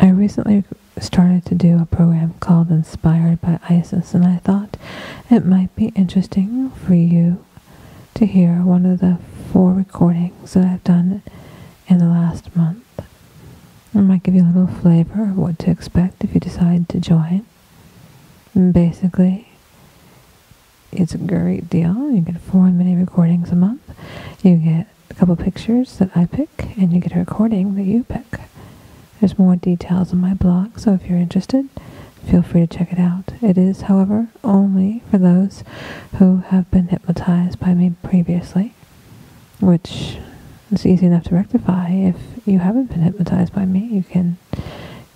I recently started to do a program called Inspired by Isis, and I thought it might be interesting for you to hear one of the 4 recordings that I've done in the last month. It might give you a little flavor of what to expect if you decide to join. And basically, it's a great deal. You get 4 mini recordings a month. You get a couple pictures that I pick, and you get a recording that you pick. There's more details on my blog, so if you're interested, feel free to check it out. It is, however, only for those who have been hypnotized by me previously, which is easy enough to rectify. If you haven't been hypnotized by me, you can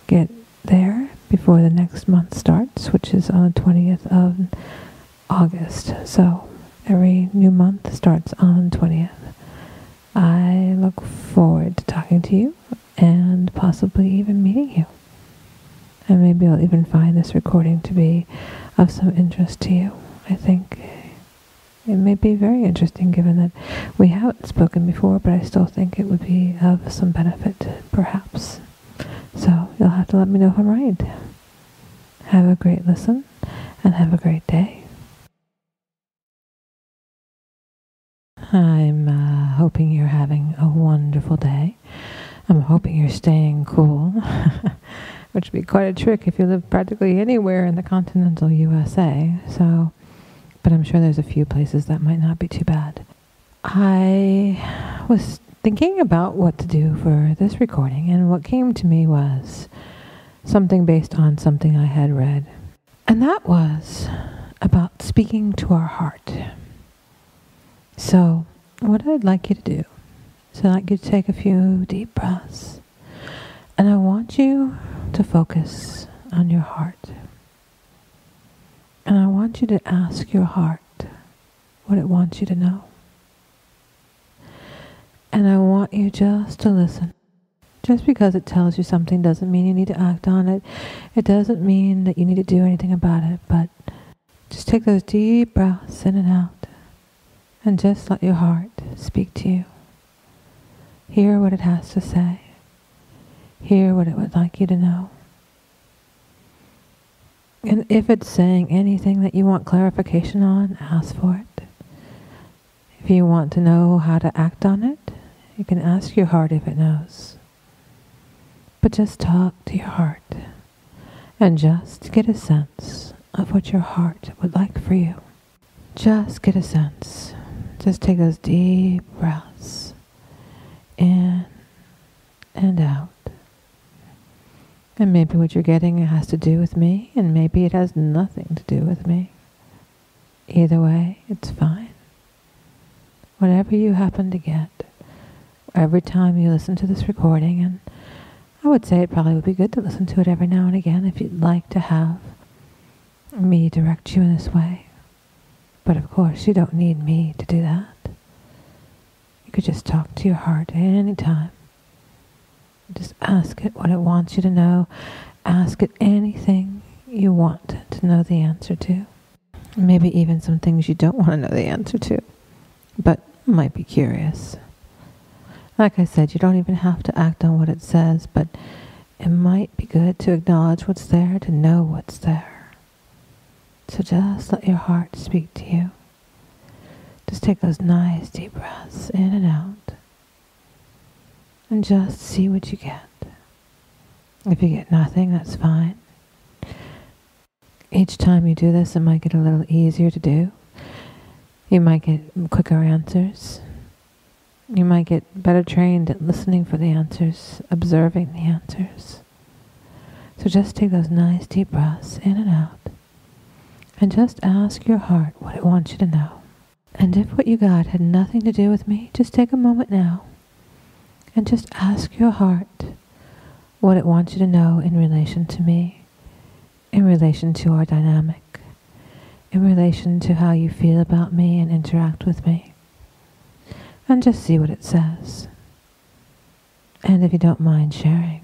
get there before the next month starts, which is on the 20th of August. So every new month starts on the 20th. I look forward to talking to you and possibly even meeting you. And maybe I'll even find this recording to be of some interest to you. I think it may be very interesting given that we haven't spoken before, but I still think it would be of some benefit, perhaps. So you'll have to let me know if I'm right. Have a great listen, and have a great day. I'm hoping you're having a wonderful day. I'm hoping you're staying cool, which would be quite a trick if you live practically anywhere in the continental USA. But I'm sure there's a few places that might not be too bad. I was thinking about what to do for this recording, and what came to me was something based on something I had read. And that was about speaking to our heart. So, what I'd like you to do is I'd like you to take a few deep breaths, and I want you to focus on your heart. And I want you to ask your heart what it wants you to know. And I want you just to listen. Just because it tells you something doesn't mean you need to act on it. It doesn't mean that you need to do anything about it, but just take those deep breaths in and out, and just let your heart speak to you. Hear what it has to say. Hear what it would like you to know. And if it's saying anything that you want clarification on, ask for it. If you want to know how to act on it, you can ask your heart if it knows. But just talk to your heart, and just get a sense of what your heart would like for you. Just get a sense. Just take those deep breaths in and out. And maybe what you're getting has to do with me, and maybe it has nothing to do with me. Either way, it's fine. Whatever you happen to get, every time you listen to this recording, and I would say it probably would be good to listen to it every now and again if you'd like to have me direct you in this way. But of course, you don't need me to do that. You could just talk to your heart at any time. Just ask it what it wants you to know. Ask it anything you want to know the answer to. Maybe even some things you don't want to know the answer to, but might be curious. Like I said, you don't even have to act on what it says, but it might be good to acknowledge what's there, to know what's there. So just let your heart speak to you. Just take those nice deep breaths in and out. And just see what you get. If you get nothing, that's fine. Each time you do this, it might get a little easier to do. You might get quicker answers. You might get better trained at listening for the answers, observing the answers. So just take those nice deep breaths in and out, and just ask your heart what it wants you to know. And if what you got had nothing to do with me, just take a moment now and just ask your heart what it wants you to know in relation to me, in relation to our dynamic, in relation to how you feel about me and interact with me. And just see what it says. And if you don't mind sharing,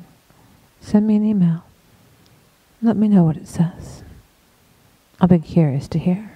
send me an email. Let me know what it says. I'll be curious to hear.